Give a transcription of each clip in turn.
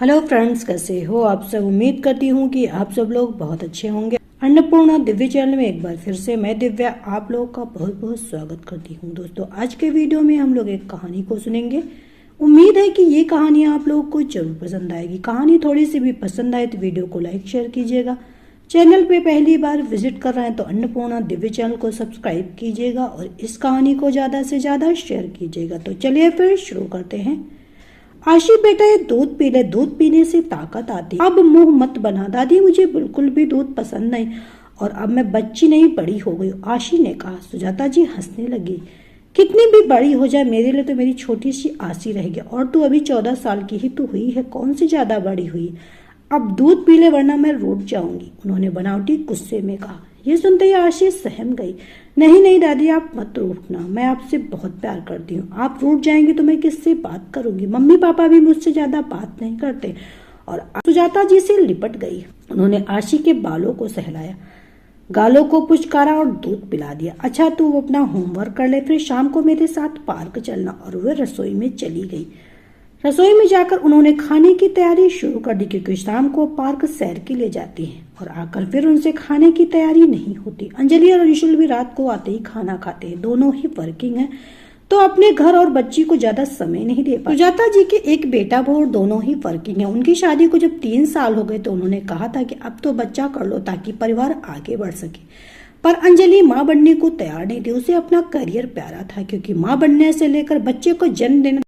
Hello friends, कैसे हो आप सब। उम्मीद करती हूँ कि आप सब लोग बहुत अच्छे होंगे। अन्नपूर्णा दिव्य चैनल में एक बार फिर से मैं दिव्या आप लोगों का बहुत बहुत स्वागत करती हूँ। दोस्तों, आज के वीडियो में हम लोग एक कहानी को सुनेंगे। उम्मीद है कि ये कहानी आप लोगों को जरूर पसंद आएगी। कहानी थोड़ी सी भी पसंद आए तो वीडियो को लाइक शेयर कीजिएगा। चैनल पे पहली बार विजिट कर रहे हैं तो अन्नपूर्णा दिव्य चैनल को सब्सक्राइब कीजिएगा और इस कहानी को ज्यादा से ज्यादा शेयर कीजिएगा। तो चलिए फिर शुरू करते हैं। आशी बेटा, ये दूध पी ले, दूध पीने से ताकत आती। अब मुंह मत बना दादी, मुझे बिल्कुल भी दूध पसंद नहीं और अब मैं बच्ची नहीं बड़ी हो गई, आशी ने कहा। सुजाता जी हंसने लगी। कितनी भी बड़ी हो जाए मेरे लिए तो मेरी छोटी सी आशी रहेगी और तू अभी 14 साल की ही तो हुई है, कौन सी ज्यादा बड़ी हुई। अब दूध पी ले वरना मैं रूठ जाऊंगी, उन्होंने बनावटी गुस्से में कहा। ये सुनते ही आशी सहम गई। नहीं नहीं दादी, आप मत रूठना, मैं आपसे बहुत प्यार करती हूँ। आप रूठ जाएंगे तो मैं किससे बात करूंगी, मम्मी पापा भी मुझसे ज्यादा बात नहीं करते। और सुजाता जी से लिपट गई। उन्होंने आशी के बालों को सहलाया, गालों को पुचकारा और दूध पिला दिया। अच्छा, तू अपना होमवर्क कर ले, फिर शाम को मेरे साथ पार्क चलना। और वे रसोई में चली गई। रसोई में जाकर उन्होंने खाने की तैयारी शुरू कर दी, क्योंकि शाम को पार्क सैर के लिए जाती हैं और आकर फिर उनसे खाने की तैयारी नहीं होती। अंजलि और अंशुल भी रात को आते ही खाना खाते हैं। दोनों ही वर्किंग हैं तो अपने घर और बच्ची को ज्यादा समय नहीं दे पाते। सुजाता जी के एक बेटा बहू दोनों ही वर्किंग है। उनकी शादी को जब 3 साल हो गए तो उन्होंने कहा था कि अब तो बच्चा कर लो ताकि परिवार आगे बढ़ सके। पर अंजलि माँ बनने को तैयार नहीं थी। उसे अपना करियर प्यारा था, क्योंकि माँ बनने से लेकर बच्चे को जन्म देने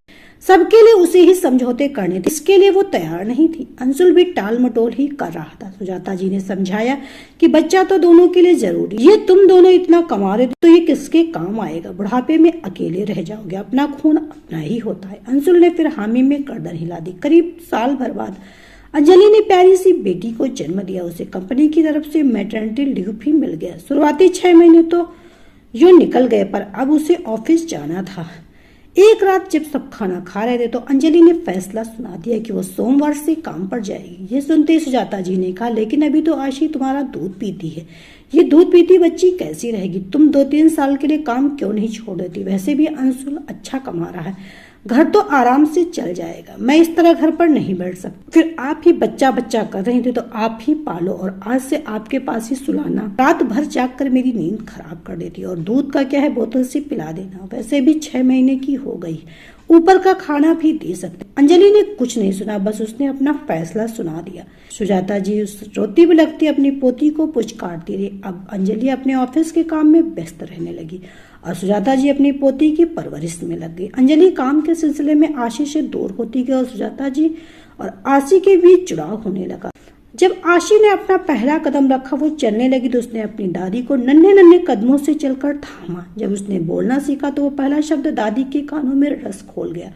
सबके लिए उसे ही समझौते करने थे। इसके लिए वो तैयार नहीं थी। अंशुल भी टाल मटोल ही कर रहा था। सुजाता जी ने समझाया कि बच्चा तो दोनों के लिए जरूरी, ये तुम दोनों इतना कमा रहे तो ये किसके काम आएगा, बुढ़ापे में अकेले रह जाओगे, अपना खून अपना ही होता है। अंशुल ने फिर हामी में गर्दन हिला दी। करीब साल भर बाद अंजलि ने प्यारी सी बेटी को जन्म दिया। उसे कंपनी की तरफ से मैटरनिटी लीव भी मिल गया। शुरुआती 6 महीने तो यूं निकल गए, पर अब उसे ऑफिस जाना था। एक रात जब सब खाना खा रहे थे तो अंजलि ने फैसला सुना दिया कि वो सोमवार से काम पर जाएगी। ये सुनते ही सुजाता जी ने कहा, लेकिन अभी तो आशी तुम्हारा दूध पीती है, ये दूध पीती बच्ची कैसी रहेगी। तुम 2-3 साल के लिए काम क्यों नहीं छोड़ देती। वैसे भी अंशुल अच्छा कमा रहा है, घर तो आराम से चल जाएगा। मैं इस तरह घर पर नहीं बैठ सकती। फिर आप ही बच्चा बच्चा कर रही थी तो आप ही पालो और आज से आपके पास ही सुलाना। रात भर जाग कर मेरी नींद खराब कर देती और दूध का क्या है, बोतल से पिला देना। वैसे भी 6 महीने की हो गई, ऊपर का खाना भी दे सकते। अंजलि ने कुछ नहीं सुना, बस उसने अपना फैसला सुना दिया। सुजाता जी रोती भी लगती अपनी पोती को पुचकारती रही। अब अंजलि अपने ऑफिस के काम में व्यस्त रहने लगी और सुजाता जी अपनी पोती की परवरिश में लग गई। अंजलि काम के सिलसिले में आशी से दूर होती गई और सुजाता जी और आशी के बीच जुड़ाव होने लगा। जब आशी ने अपना पहला कदम रखा, वो चलने लगी तो उसने अपनी दादी को नन्हे नन्हे कदमों से चलकर थामा। जब उसने बोलना सीखा तो वो पहला शब्द दादी के कानों में रस खोल गया।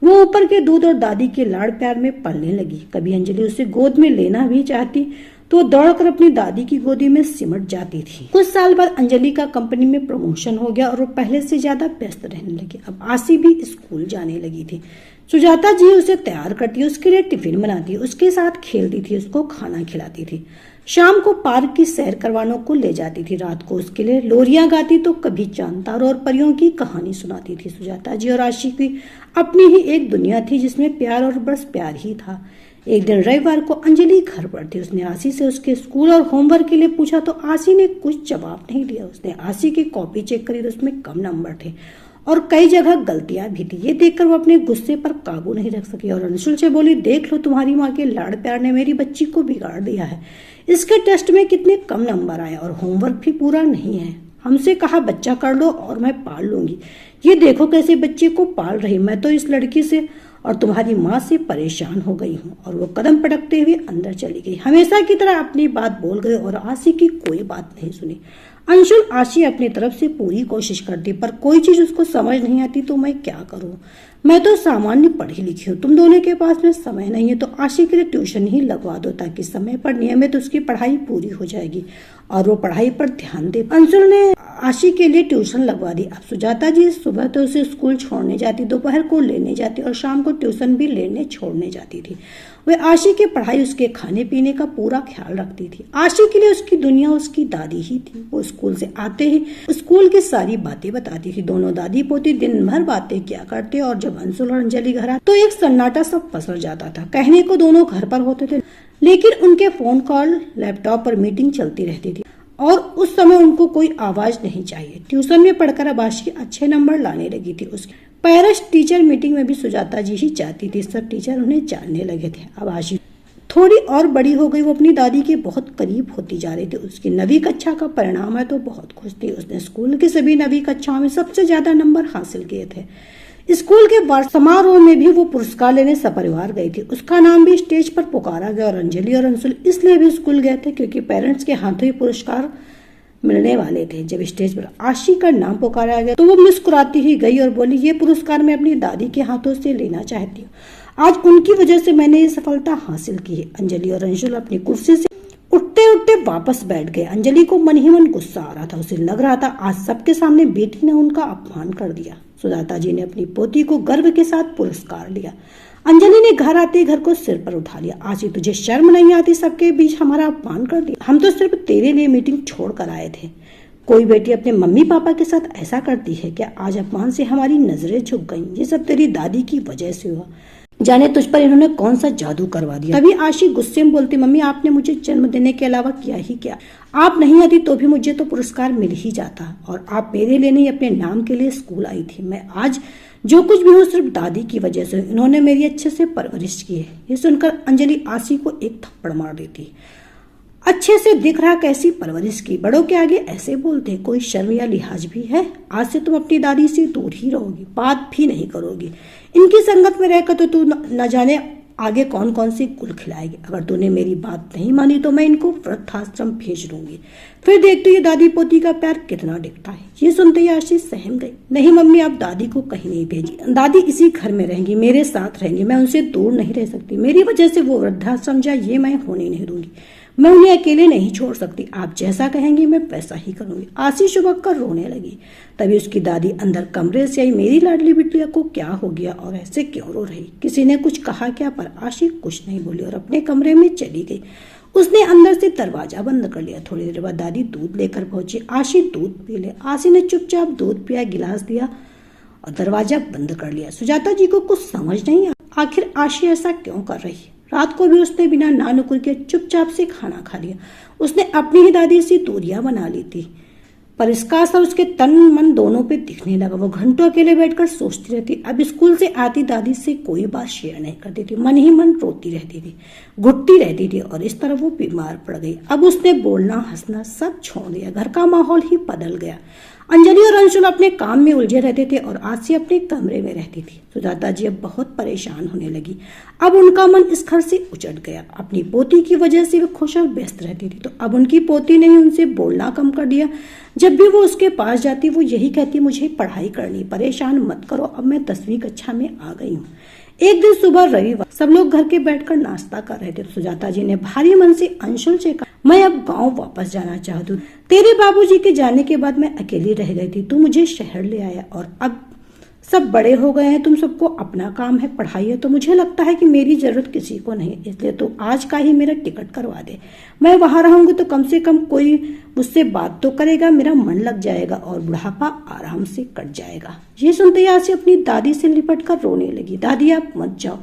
वो ऊपर के दूध और दादी के लाड़ प्यार में पलने लगी। कभी अंजलि उसे गोद में लेना भी चाहती तो दौड़कर अपनी दादी की गोदी में सिमट जाती थी। कुछ साल बाद अंजलि का कंपनी में प्रमोशन हो गया और वो पहले से ज्यादा व्यस्त रहने लगी। अब आशी भी स्कूल जाने लगी थी। सुजाता जी उसे तैयार करती, उसके लिए टिफिन बनाती, उसके साथ खेलती थी, उसको खाना खिलाती थी। शाम को पार्क की सैर करवानों को ले जाती थी। रात को उसके लिए लोरियां गाती तो कभी चांद तारों और परियों की कहानी सुनाती थी। सुजाता जी और आशी की अपनी ही एक दुनिया थी जिसमें प्यार और बस प्यार ही था। एक दिन रविवार को अंजलि घर पर थी। उसने आशी से उसके स्कूल और होमवर्क के लिए पूछा तो आशी ने कुछ जवाब नहीं दिया। उसने आशी की कॉपी चेक करी तो उसमें कम नंबर थे और कई जगह गलतियां भी थी। ये देखकर वो अपने गुस्से पर काबू नहीं रख सकी और अंशुल से बोली, देख लो तुम्हारी माँ के लाड़ प्यार ने मेरी बच्ची को बिगाड़ दिया है। इसके टेस्ट में कितने कम नंबर आए और होमवर्क भी पूरा नहीं है। हमसे कहा बच्चा कर लो और मैं पाल लूंगी। ये देखो कैसे बच्चे को पाल रही। मैं तो इस लड़की से और तुम्हारी माँ से परेशान हो गई हूँ। और वो कदम पटकते हुए अंदर चली गई। हमेशा की तरह अपनी बात बोल गई और आशी की कोई बात नहीं सुनी। अंशुल आशी अपनी तरफ से पूरी कोशिश करती, पर कोई चीज उसको समझ नहीं आती। तो मैं क्या करूँ, मैं तो सामान्य पढ़ी लिखी हूँ, तुम दोनों के पास में समय नहीं है तो आशी के लिए ट्यूशन ही लगवा दो ताकि समय पर नियमित उसकी पढ़ाई पूरी हो जाएगी और वो पढ़ाई पर ध्यान दे। अंशुल ने आशी के लिए ट्यूशन लगवा दी। अब सुजाता जी सुबह तो उसे स्कूल छोड़ने जाती, दोपहर को लेने जाती और शाम को ट्यूशन भी लेने छोड़ने जाती थी। वे आशी की पढ़ाई, उसके खाने पीने का पूरा ख्याल रखती थी। आशी के लिए उसकी दुनिया उसकी दादी ही थी। वो स्कूल से आते ही स्कूल की सारी बातें बताती थी। दोनों दादी पोती दिन भर बातें किया करते और जब जब अंशुल और अंजलि घर आते तो एक सन्नाटा सब पसर जाता था। कहने को दोनों घर पर होते थे, लेकिन उनके फोन कॉल, लैपटॉप पर मीटिंग चलती रहती थी और उस समय उनको कोई आवाज नहीं चाहिए। ट्यूशन में पढ़कर अब आशी अच्छे नंबर लाने लगी थी। उसकी पेरेंट्स टीचर मीटिंग में भी सुजाता जी ही चाहती थी। सब टीचर उन्हें जानने लगे थे। अब आशी थोड़ी और बड़ी हो गई, वो अपनी दादी के बहुत करीब होती जा रही थी। उसकी 9वीं कक्षा का परिणाम है तो बहुत खुश थी। उसने स्कूल की सभी 9वीं कक्षाओं में सबसे ज्यादा नंबर हासिल किए थे। स्कूल के वार्षिक समारोह में भी वो पुरस्कार लेने सपरिवार गई थी। उसका नाम भी स्टेज पर पुकारा गया और अंजलि और अंशुल इसलिए भी स्कूल गए थे क्योंकि पेरेंट्स के हाथों ही पुरस्कार मिलने वाले थे। जब स्टेज पर आशी का नाम पुकारा गया तो वो मुस्कुराती ही गई और बोली, ये पुरस्कार मैं अपनी दादी के हाथों से लेना चाहती हूँ। आज उनकी वजह से मैंने ये सफलता हासिल की है। अंजलि और अंशुल अपनी कुर्सी से उठते उठते वापस बैठ गए। अंजलि को मन ही मन गुस्सा आ रहा था। उसे लग रहा था आज सबके सामने बेटी ने उनका अपमान कर दिया। सुजाता जी ने अपनी पोती को गर्व के साथ पुरस्कार दिया। अंजलि ने घर आते घर को सिर पर उठा लिया। आशी, तुझे शर्म नहीं आती? सबके बीच हमारा अपमान कर दिया। हम तो सिर्फ तेरे लिए मीटिंग छोड़ कर आए थे। कोई बेटी अपने मम्मी पापा के साथ ऐसा करती है क्या? आज अपमान से हमारी नजरें झुक गईं। ये सब तेरी दादी की वजह से हुआ। जाने तुझ पर इन्होंने कौन सा जादू करवा दिया। तभी आशी गुस्से में बोलती, मम्मी आपने मुझे जन्म देने के अलावा किया ही क्या? आप नहीं आती तो भी मुझे तो पुरस्कार मिल ही जाता और आप मेरे लिए नहीं अपने नाम के लिए स्कूल आई थी। मैं आज जो कुछ भी हूँ सिर्फ दादी की वजह से। इन्होंने मेरी अच्छे से परवरिश की है। ये सुनकर अंजलि आशी को एक थप्पड़ मार देती। अच्छे से दिख रहा कैसी परवरिश की, बड़ों के आगे ऐसे बोलते, कोई शर्म या लिहाज भी है? आज से तुम अपनी दादी से दूर ही रहोगी, बात भी नहीं करोगी। इनकी संगत में रहकर तो तू न जाने आगे कौन कौन सी कुल खिलाएगी। अगर तूने मेरी बात नहीं मानी तो मैं इनको वृद्धाश्रम भेज दूंगी। फिर देखते ये दादी पोती का प्यार कितना दिखता है। ये सुनते ही आशी सहम गई। नहीं मम्मी, आप दादी को कहीं नहीं भेजी। दादी इसी घर में रहेंगी, मेरे साथ रहेंगी। मैं उनसे दूर नहीं रह सकती। मेरी वजह से वो वृद्धाश्रम जाए ये मैं होने नहीं दूंगी। मैं उन्हें अकेले नहीं छोड़ सकती। आप जैसा कहेंगी मैं वैसा ही करूंगी। आशी शुभक कर रोने लगी। तभी उसकी दादी अंदर कमरे से आई। मेरी लाडली बिटिया को क्या हो गया और ऐसे क्यों रो रही? किसी ने कुछ कहा क्या? पर आशी कुछ नहीं बोली और अपने कमरे में चली गई। उसने अंदर से दरवाजा बंद कर लिया। थोड़ी देर बाद दादी दूध लेकर पहुंची। आशी दूध पी ले। आशी ने चुपचाप दूध पिया, गिलास दिया और दरवाजा बंद कर लिया। सुजाता जी को कुछ समझ नहीं आया, आखिर आशी ऐसा क्यों कर रही। रात को भी उसने बिना ना नुकुर के चुपचाप से खाना खा लिया। उसने अपनी ही दादी से दूरियां बना ली थी, पर इसका असर उसके तन मन दोनों पे दिखने लगा। वो घंटों अकेले बैठकर सोचती रहती। अब स्कूल से आती दादी से कोई बात शेयर नहीं करती थी, मन ही मन रोती रहती थी, घुटती रहती थी और इस तरह वो बीमार पड़ गई। अब उसने बोलना हंसना सब छोड़ दिया। घर का माहौल ही बदल गया। अंजलि और अंशुल अपने काम में उलझे रहते थे और आशी अपने कमरे में रहती थी। सुजाता जी अब बहुत परेशान होने लगी। अब उनका मन इस घर से उचट गया। अपनी पोती की वजह से वे खुश और व्यस्त रहती थी, तो अब उनकी पोती ने ही उनसे बोलना कम कर दिया। जब भी वो उसके पास जाती वो यही कहती, मुझे पढ़ाई करनी, परेशान मत करो, अब मैं 10वीं कक्षा में आ गई हूँ। एक दिन सुबह रविवार, सब लोग घर के बैठकर नाश्ता कर रहे थे। सुजाता जी ने भारी मन से अंशुल से कहा, मैं अब गांव वापस जाना चाहती हूँ। तेरे बाबूजी के जाने के बाद मैं अकेली रह गई थी। तू मुझे शहर ले आया और अब सब बड़े हो गए हैं, तुम सबको अपना काम है, पढ़ाई है, तो मुझे लगता है कि मेरी जरूरत किसी को नहीं। इसलिए तो आज का ही मेरा टिकट करवा दे। मैं वहां रहूंगी तो कम से कम कोई मुझसे बात तो करेगा, मेरा मन लग जाएगा और बुढ़ापा आराम से कट जाएगा। ये सुनते ही आशी अपनी दादी से लिपट कर रोने लगी। दादी आप मत जाओ,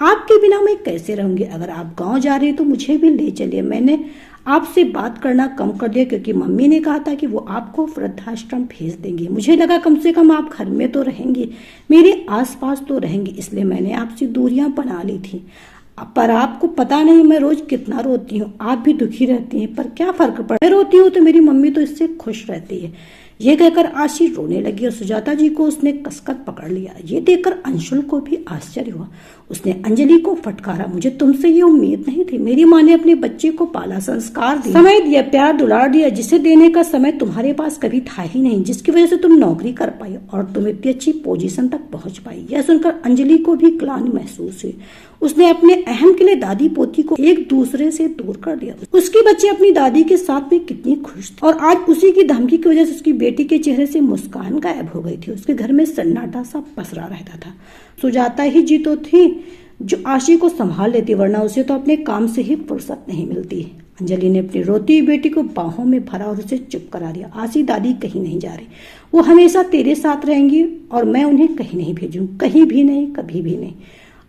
आपके बिना मैं कैसे रहूंगी। अगर आप गाँव जा रही तो मुझे भी ले चलिए। मैंने आपसे बात करना कम कर दिया क्योंकि मम्मी ने कहा था कि वो आपको वृद्धाश्रम भेज देंगी। मुझे लगा कम से कम आप घर में तो रहेंगी, मेरे आसपास तो रहेंगी, इसलिए मैंने आपसे दूरियां बना ली थी। पर आपको पता नहीं मैं रोज कितना रोती हूँ। आप भी दुखी रहती हैं, पर क्या फर्क पड़ा, मैं रोती हूँ तो मेरी मम्मी तो इससे खुश रहती है। ये कहकर आशी रोने लगी और सुजाता जी को उसने कसकर पकड़ लिया। ये देखकर अंशुल को भी आश्चर्य हुआ। उसने अंजलि को फटकारा, मुझे तुमसे ये उम्मीद नहीं थी। मेरी माँ ने अपने बच्चे को पाला, संस्कार दिया, समय दिया, प्यार दुलार दिया, जिसे देने का समय तुम्हारे पास कभी था ही नहीं, जिसकी वजह से तुम नौकरी कर पाई और तुम इतनी अच्छी पोजीशन तक पहुंच पाई। यह सुनकर अंजलि को भी ग्लानि महसूस हुई। उसने अपने अहम के लिए दादी पोती को एक दूसरे से दूर कर दिया। उसकी बच्ची अपनी दादी के साथ में कितनी खुश थी और आज उसी की धमकी की वजह से उसकी बेटी के चेहरे से मुस्कान गायब हो गई थी। उसके घर में सन्नाटा सा पसरा रहता था। सुजाता ही जी तो थी जो आशी को संभाल लेती, वरना उसे तो अपने काम से ही फुर्सत नहीं मिलती। अंजलि ने अपनी रोती हुई बेटी को बाहों में भरा और उसे चुप करा दिया। आशी, दादी कहीं नहीं जा रही, वो हमेशा तेरे साथ रहेंगी और मैं उन्हें कहीं नहीं भेजूं, कहीं भी नहीं, कभी भी नहीं।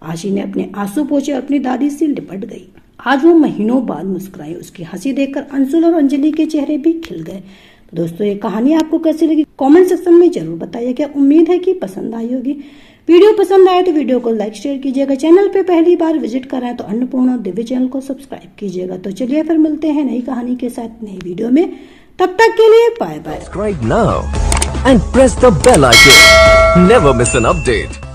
आशी ने अपने आंसू पोंछे अपनी दादी से लिपट गई। आज वो महीनों बाद मुस्कुराई। उसकी हंसी देखकर अंशुल और अंजलि के चेहरे भी खिल गए। तो दोस्तों, ये कहानी आपको कैसी लगी कमेंट सेक्शन में जरूर बताइएगा। उम्मीद है कि पसंद आई होगी। वीडियो पसंद आए तो वीडियो को लाइक शेयर कीजिएगा। चैनल पे पहली बार विजिट कर रहे हैं तो अन्नपूर्णा दिव्य चैनल को सब्सक्राइब कीजिएगा। तो चलिए फिर मिलते हैं नई कहानी के साथ नई वीडियो में। तब तक के लिए bye bye. Subscribe now and press the bell icon. Never miss an update.